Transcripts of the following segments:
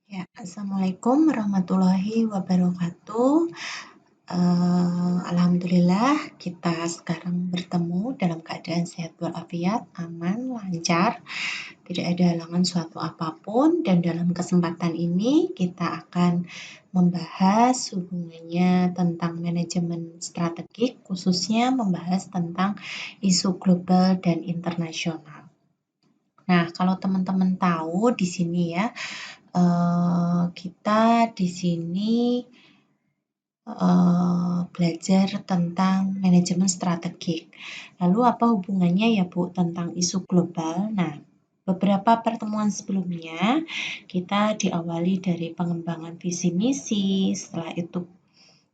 Ya, Assalamualaikum warahmatullahi wabarakatuh. Alhamdulillah kita sekarang bertemu dalam keadaan sehat walafiat, aman, lancar, tidak ada halangan suatu apapun. Dan dalam kesempatan ini kita akan membahas hubungannya tentang manajemen strategik, khususnya membahas tentang isu global dan internasional. Nah, kalau teman-teman tahu di sini ya, kita di sini belajar tentang manajemen strategik. Lalu apa hubungannya ya Bu tentang isu global? Nah, beberapa pertemuan sebelumnya kita diawali dari pengembangan visi misi, setelah itu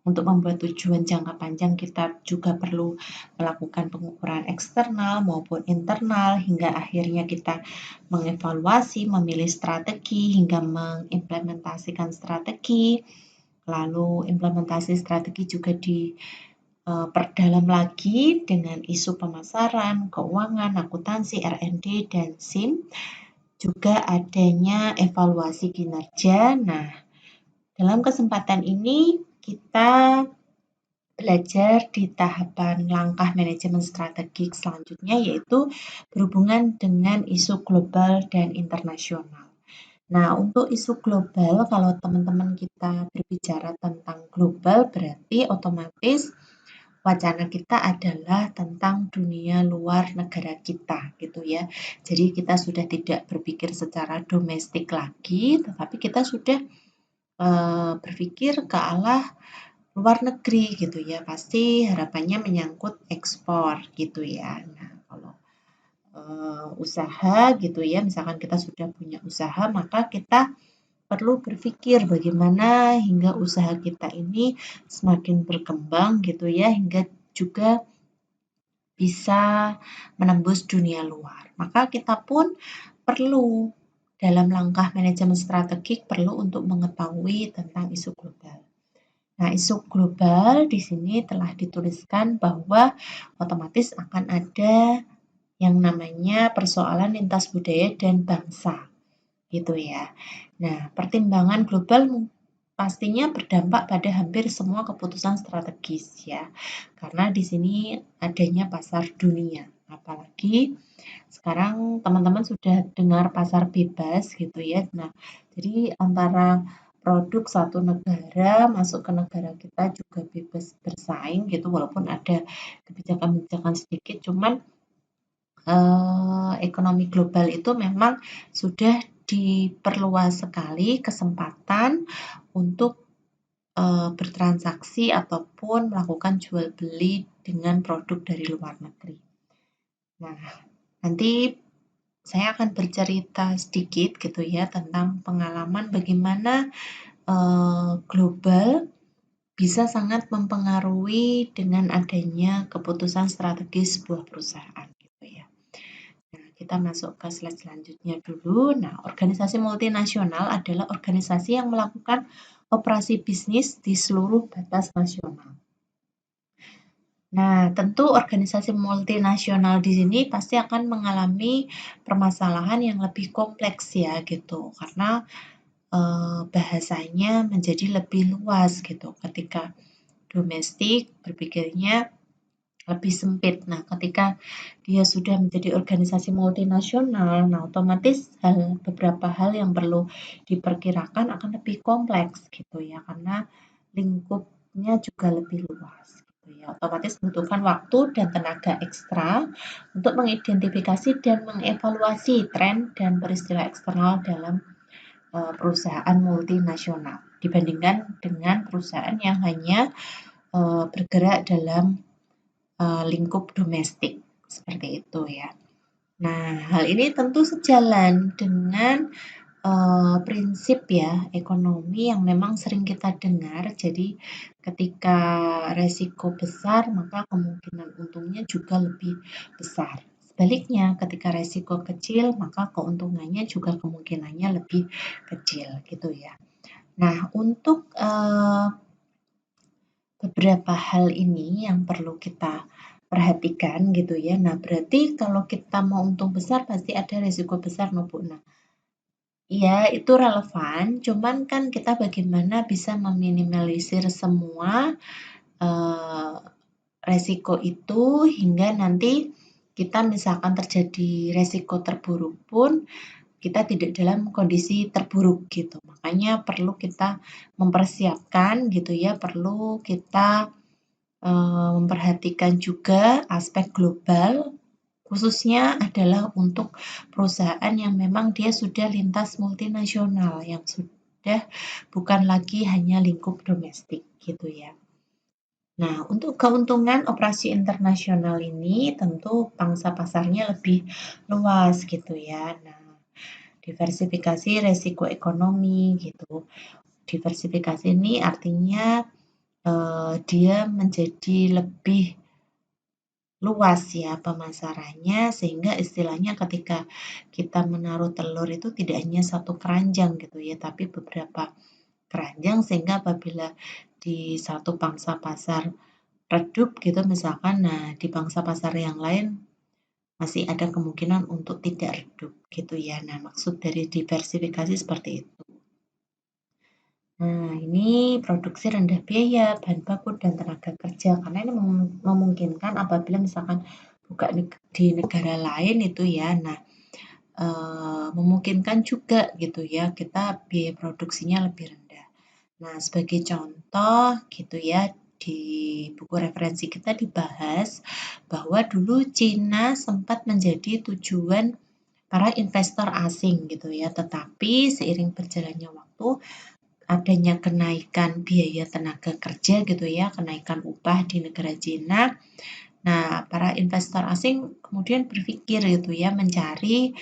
untuk membuat tujuan jangka panjang kita juga perlu melakukan pengukuran eksternal maupun internal hingga akhirnya kita mengevaluasi, memilih strategi hingga mengimplementasikan strategi. Lalu implementasi strategi juga diperdalam lagi dengan isu pemasaran, keuangan, akuntansi, R&D, dan SIM. Juga adanya evaluasi kinerja. Nah, dalam kesempatan ini kita belajar di tahapan langkah manajemen strategik selanjutnya, yaitu berhubungan dengan isu global dan internasional. Nah, untuk isu global, kalau teman-teman kita berbicara tentang global, berarti otomatis wacana kita adalah tentang dunia luar negara kita, gitu ya. Jadi kita sudah tidak berpikir secara domestik lagi, tetapi kita sudah berpikir ke arah luar negeri, gitu ya. Pasti harapannya menyangkut ekspor, gitu ya. Nah, kalau usaha gitu ya, misalkan kita sudah punya usaha, maka kita perlu berpikir bagaimana hingga usaha kita ini semakin berkembang gitu ya, hingga juga bisa menembus dunia luar. Maka kita pun perlu dalam langkah manajemen strategik perlu untuk mengetahui tentang isu global. Nah, isu global di sini telah dituliskan bahwa otomatis akan ada yang namanya persoalan lintas budaya dan bangsa, gitu ya. Nah, pertimbangan global pastinya berdampak pada hampir semua keputusan strategis ya, karena di sini adanya pasar dunia. Apalagi sekarang teman-teman sudah dengar pasar bebas gitu ya. Nah, jadi antara produk satu negara masuk ke negara kita juga bebas bersaing gitu, walaupun ada kebijakan-kebijakan sedikit, cuman ekonomi global itu memang sudah diperluas sekali kesempatan untuk bertransaksi ataupun melakukan jual beli dengan produk dari luar negeri. Nah, nanti saya akan bercerita sedikit gitu ya tentang pengalaman bagaimana global bisa sangat mempengaruhi dengan adanya keputusan strategis sebuah perusahaan gitu ya. Nah, kita masuk ke slide selanjutnya dulu. Nah, organisasi multinasional adalah organisasi yang melakukan operasi bisnis di seluruh batas nasional. Nah, tentu organisasi multinasional di sini pasti akan mengalami permasalahan yang lebih kompleks ya gitu, karena bahasanya menjadi lebih luas gitu. Ketika domestik berpikirnya lebih sempit. Nah, ketika dia sudah menjadi organisasi multinasional, nah otomatis beberapa hal yang perlu diperkirakan akan lebih kompleks gitu ya, karena lingkupnya juga lebih luas gitu ya. Otomatis membutuhkan waktu dan tenaga ekstra untuk mengidentifikasi dan mengevaluasi tren dan peristiwa eksternal dalam perusahaan multinasional dibandingkan dengan perusahaan yang hanya bergerak dalam lingkup domestik seperti itu ya. Nah, hal ini tentu sejalan dengan prinsip ya ekonomi yang memang sering kita dengar. Jadi ketika resiko besar, maka kemungkinan untungnya juga lebih besar. Sebaliknya, ketika resiko kecil, maka keuntungannya juga kemungkinannya lebih kecil gitu ya. Nah, untuk beberapa hal ini yang perlu kita perhatikan gitu ya. Nah, berarti kalau kita mau untung besar pasti ada resiko besar, no Bu. Nah, Ya, itu relevan, cuman kan kita bagaimana bisa meminimalisir semua eh, resiko itu hingga nanti kita misalkan terjadi resiko terburuk pun kita tidak dalam kondisi terburuk gitu. Makanya perlu kita mempersiapkan gitu ya, perlu kita memperhatikan juga aspek global, khususnya adalah untuk perusahaan yang memang dia sudah lintas multinasional, yang sudah bukan lagi hanya lingkup domestik gitu ya. Nah, untuk keuntungan operasi internasional ini tentu pangsa pasarnya lebih luas gitu ya. Nah, diversifikasi resiko ekonomi gitu. Diversifikasi ini artinya dia menjadi lebih luas ya pemasarannya, sehingga istilahnya ketika kita menaruh telur itu tidak hanya satu keranjang gitu ya, tapi beberapa keranjang, sehingga apabila di satu pangsa pasar redup gitu misalkan, nah di pangsa pasar yang lain masih ada kemungkinan untuk tidak redup gitu ya. Nah, maksud dari diversifikasi seperti itu. Nah, ini produksi rendah biaya, bahan baku, dan tenaga kerja. Karena ini memungkinkan apabila misalkan buka di negara lain itu ya, nah memungkinkan juga gitu ya, kita biaya produksinya lebih rendah. Nah, sebagai contoh gitu ya, di buku referensi kita dibahas bahwa dulu Cina sempat menjadi tujuan para investor asing gitu ya, tetapi seiring berjalannya waktu, adanya kenaikan biaya tenaga kerja gitu ya, kenaikan upah di negara Cina. Nah, para investor asing kemudian berpikir gitu ya, mencari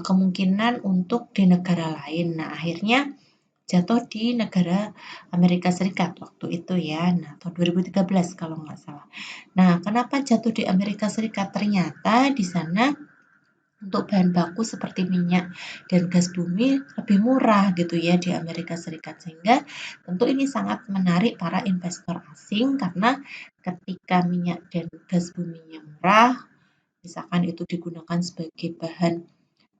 kemungkinan untuk di negara lain. Nah, akhirnya jatuh di negara Amerika Serikat waktu itu ya. Nah, tahun 2013 kalau nggak salah. Nah, kenapa jatuh di Amerika Serikat? Ternyata di sana untuk bahan baku seperti minyak dan gas bumi lebih murah gitu ya di Amerika Serikat, sehingga tentu ini sangat menarik para investor asing karena ketika minyak dan gas buminya murah, misalkan itu digunakan sebagai bahan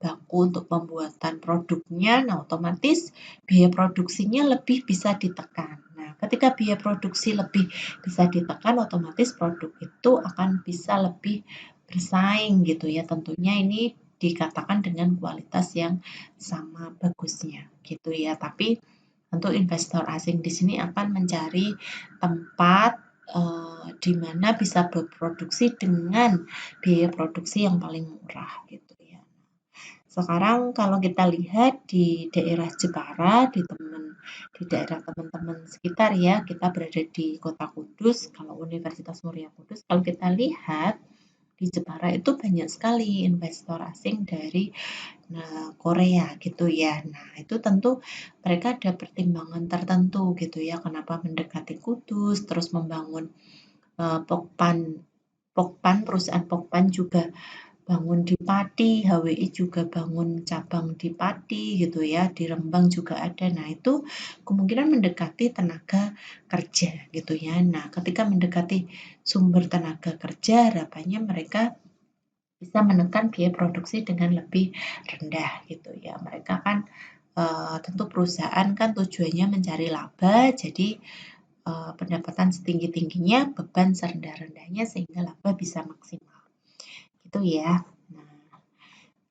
baku untuk pembuatan produknya, nah otomatis biaya produksinya lebih bisa ditekan. Nah, ketika biaya produksi lebih bisa ditekan, otomatis produk itu akan bisa lebih bersaing gitu ya. Tentunya ini dikatakan dengan kualitas yang sama bagusnya gitu ya. Tapi tentu investor asing di sini akan mencari tempat di mana bisa berproduksi dengan biaya produksi yang paling murah gitu ya. Sekarang kalau kita lihat di daerah Jepara, di daerah teman-teman sekitar ya, kita berada di Kota Kudus, kalau Universitas Muria Kudus, kalau kita lihat di Jepara itu banyak sekali investor asing dari Korea gitu ya. Nah, itu tentu mereka ada pertimbangan tertentu gitu ya, kenapa mendekati Kudus, terus membangun Pokpan, Pokpan, perusahaan Pokpan juga bangun di Pati, HWI juga bangun cabang di Pati gitu ya, di Rembang juga ada. Nah, itu kemungkinan mendekati tenaga kerja gitu ya. Nah, ketika mendekati sumber tenaga kerja, harapannya mereka bisa menekan biaya produksi dengan lebih rendah gitu ya. Mereka kan tentu perusahaan kan tujuannya mencari laba, jadi pendapatan setinggi-tingginya, beban serendah-rendahnya sehingga laba bisa maksimal. Gitu ya.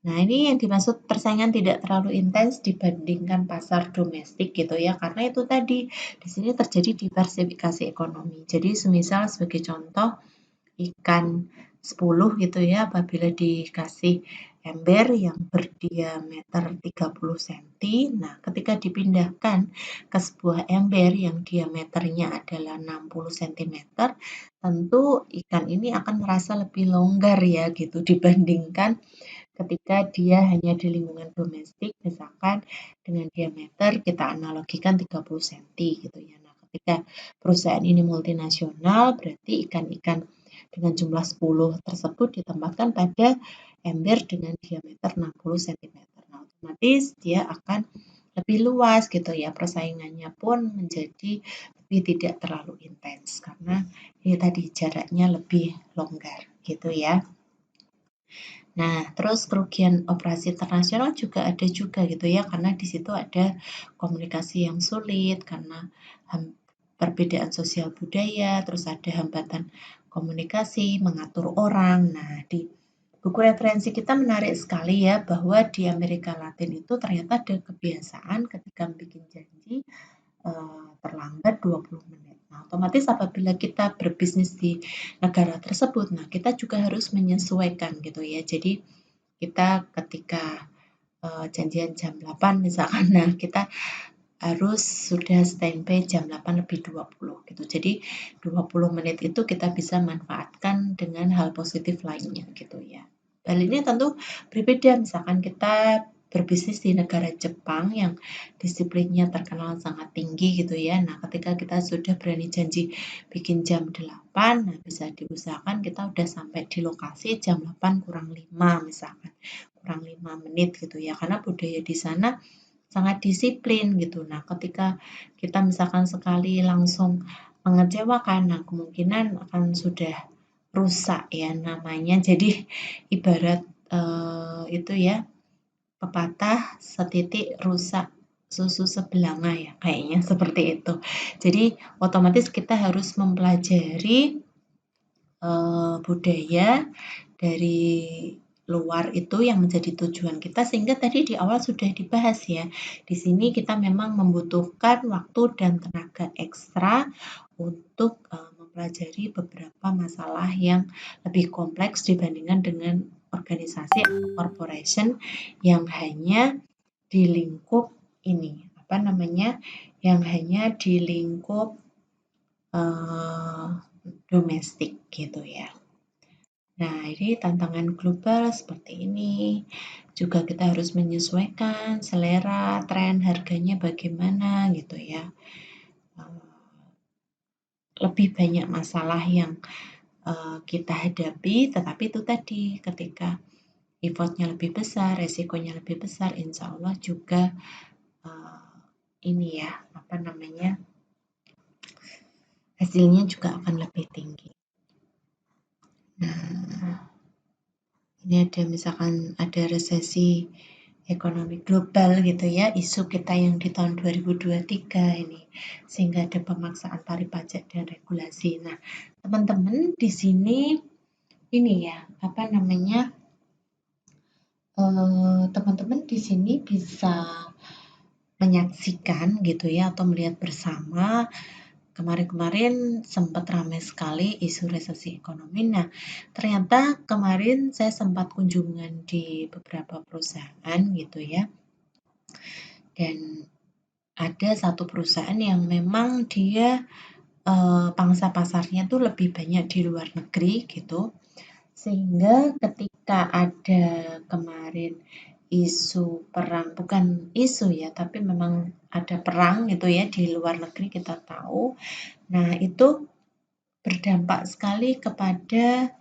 Nah, ini yang dimaksud persaingan tidak terlalu intens dibandingkan pasar domestik gitu ya, karena itu tadi di sini terjadi diversifikasi ekonomi. Jadi semisal sebagai contoh ikan 10 gitu ya, apabila dikasih ember yang berdiameter 30 cm, nah ketika dipindahkan ke sebuah ember yang diameternya adalah 60 cm, tentu ikan ini akan merasa lebih longgar ya gitu dibandingkan ketika dia hanya di lingkungan domestik, misalkan dengan diameter kita analogikan 30 cm gitu ya. Nah, ketika perusahaan ini multinasional, berarti ikan-ikan dengan jumlah 10 tersebut ditempatkan pada ember dengan diameter 60 cm. Nah, otomatis dia akan lebih luas gitu ya, persaingannya pun menjadi lebih tidak terlalu intens karena ini tadi jaraknya lebih longgar gitu ya. Nah, terus kerugian operasi internasional juga ada juga gitu ya, karena di situ ada komunikasi yang sulit, karena perbedaan sosial budaya, terus ada hambatan komunikasi, mengatur orang. Nah, di buku referensi kita menarik sekali ya, bahwa di Amerika Latin itu ternyata ada kebiasaan ketika bikin janji terlambat 20 menit. Nah, otomatis apabila kita berbisnis di negara tersebut, nah kita juga harus menyesuaikan gitu ya. Jadi kita ketika janjian jam 8 misalkan, nah kita harus sudah standby jam 8 lebih 20 gitu. Jadi 20 menit itu kita bisa manfaatkan dengan hal positif lainnya gitu ya. Hal ini tentu berbeda, misalkan kita berbisnis di negara Jepang yang disiplinnya terkenal sangat tinggi gitu ya. Nah, ketika kita sudah berani janji bikin jam 8, nah bisa diusahakan kita udah sampai di lokasi jam 8 kurang 5 misalkan. Kurang 5 menit gitu ya. Karena budaya di sana sangat disiplin gitu. Nah, ketika kita misalkan sekali langsung mengecewakan, nah kemungkinan akan sudah rusak ya namanya. Jadi ibarat itu ya, pepatah setitik rusak susu sebelanga ya, kayaknya seperti itu. Jadi otomatis kita harus mempelajari budaya dari luar itu yang menjadi tujuan kita, sehingga tadi di awal sudah dibahas ya. Di sini kita memang membutuhkan waktu dan tenaga ekstra untuk mempelajari beberapa masalah yang lebih kompleks dibandingkan dengan organisasi atau corporation yang hanya di lingkup ini, apa namanya, yang hanya di lingkup domestik gitu ya. Nah, ini tantangan global seperti ini. Juga kita harus menyesuaikan selera, tren, harganya bagaimana gitu ya. Lebih banyak masalah yang kita hadapi, tetapi itu tadi ketika effortnya lebih besar, resikonya lebih besar, insya Allah juga ini ya, apa namanya, hasilnya juga akan lebih tinggi. Nah, ini ada misalkan ada resesi ekonomi global gitu ya, isu kita yang di tahun 2023 ini, sehingga ada pemaksaan tarif pajak dan regulasi. Nah, teman-teman di sini ini ya, apa namanya, teman-teman di sini bisa menyaksikan gitu ya, atau melihat bersama. Kemarin-kemarin sempat ramai sekali isu resesi ekonomi. Nah, ternyata kemarin saya sempat kunjungan di beberapa perusahaan gitu ya. Dan ada satu perusahaan yang memang dia pangsa pasarnya tuh lebih banyak di luar negeri gitu. Sehingga ketika ada kemarin isu perang, bukan isu ya, tapi memang ada perang gitu ya di luar negeri kita tahu. Nah, itu berdampak sekali kepada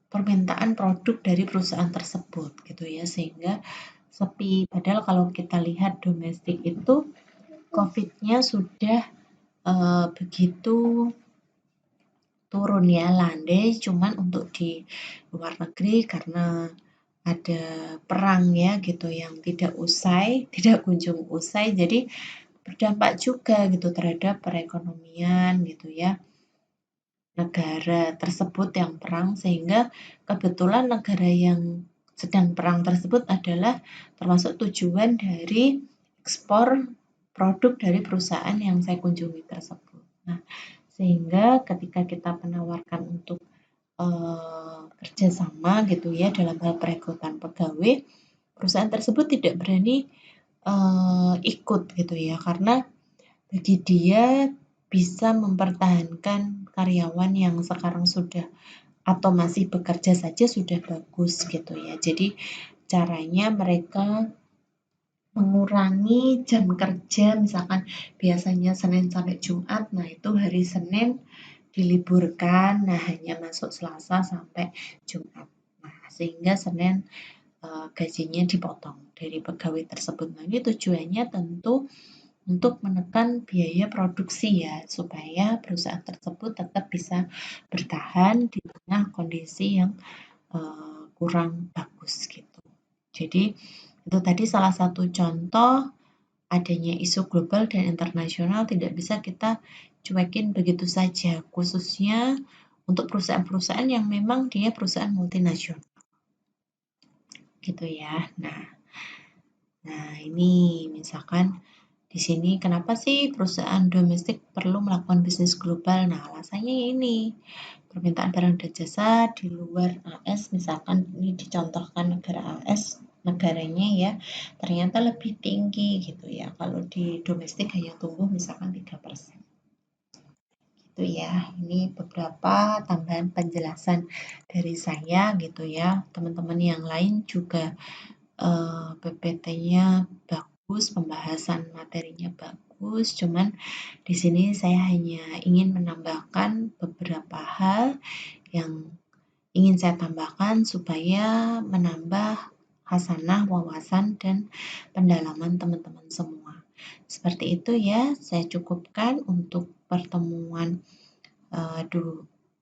permintaan produk dari perusahaan tersebut gitu ya, sehingga sepi. Padahal kalau kita lihat domestik itu COVID-nya sudah begitu turun ya, landai, cuman untuk di luar negeri karena ada perang ya gitu yang tidak usai, tidak kunjung usai, jadi berdampak juga gitu terhadap perekonomian gitu ya negara tersebut yang perang, sehingga kebetulan negara yang sedang perang tersebut adalah termasuk tujuan dari ekspor produk dari perusahaan yang saya kunjungi tersebut. Nah, sehingga ketika kita menawarkan untuk kerjasama gitu ya dalam hal perekrutan pegawai, perusahaan tersebut tidak berani ikut gitu ya, karena bagi dia bisa mempertahankan karyawan yang sekarang sudah atau masih bekerja saja sudah bagus gitu ya. Jadi caranya mereka mengurangi jam kerja, misalkan biasanya Senin sampai Jumat, nah itu hari Senin diliburkan, nah hanya masuk Selasa sampai Jumat. Nah, sehingga Senin gajinya dipotong dari pegawai tersebut. Nah, ini tujuannya tentu untuk menekan biaya produksi ya, supaya perusahaan tersebut tetap bisa bertahan di tengah kondisi yang kurang bagus gitu. Jadi itu tadi salah satu contoh adanya isu global dan internasional tidak bisa kita cuekin begitu saja, khususnya untuk perusahaan-perusahaan yang memang dia perusahaan multinasional. Gitu ya. Nah ini misalkan di sini kenapa sih perusahaan domestik perlu melakukan bisnis global? Nah, alasannya ya ini. Permintaan barang dan jasa di luar AS, misalkan ini dicontohkan negara AS, negaranya ya ternyata lebih tinggi gitu ya. Kalau di domestik hanya tumbuh misalkan 3%. Gitu ya. Ini beberapa tambahan penjelasan dari saya gitu ya. Teman-teman yang lain juga PPT-nya bagus, pembahasan materinya bagus, cuman di sini saya hanya ingin menambahkan beberapa hal yang ingin saya tambahkan supaya menambah hasanah, wawasan, dan pendalaman teman-teman semua. Seperti itu ya, saya cukupkan untuk pertemuan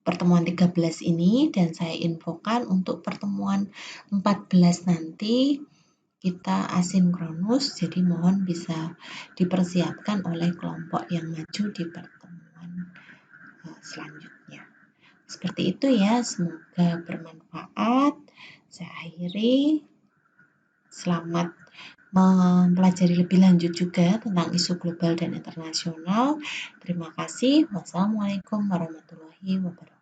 pertemuan 13 ini dan saya infokan untuk pertemuan 14 nanti kita asinkronus, jadi mohon bisa dipersiapkan oleh kelompok yang maju di pertemuan selanjutnya. Seperti itu ya, semoga bermanfaat. Saya akhiri. Selamat mempelajari lebih lanjut juga tentang isu global dan internasional. Terima kasih. Wassalamualaikum warahmatullahi wabarakatuh.